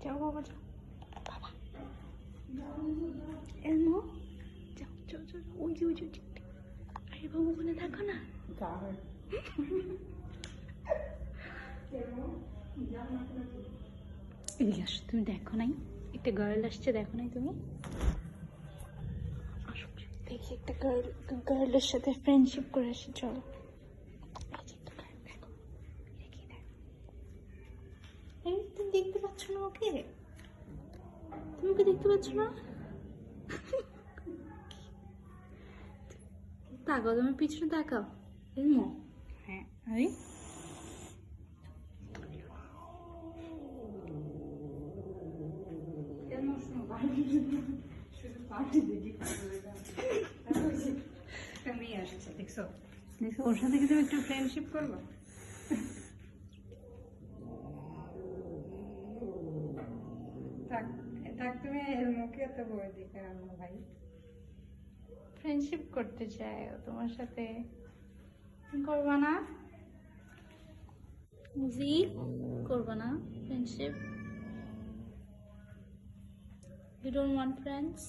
যাও বাবা যাও, বাবা এলমো যাও যাও যাও, ওই যে ওই যে আরে বাবু ওখানে দেখো না। এদিকে আসো, তুমি দেখো নাই একটা গার্ল আসছে, দেখো নাই তুমি? আসো দেখি একটা গার্লের সাথে ফ্রেন্ডশিপ করে আসি, চলো। তুমি দেখতে পাচ্ছ না ওকে? তুমি ওকে দেখতে পাচ্ছ না? তাকাও, তুমি পিছনে তাকাও। এলমো হ্যাঁ, আরে মেয়ে আসছে, দেখছো দেখছো, ওর সাথে কি তুমি একটু ফ্রেন্ডশিপ করবো? থাক থাক, তুমি এর মুখে তো বই দিকে আমার ভাই ফ্রেন্ডশিপ করতে চায় ও তোমার সাথে, করবা না? জি করবা না friendship? You don't want friends?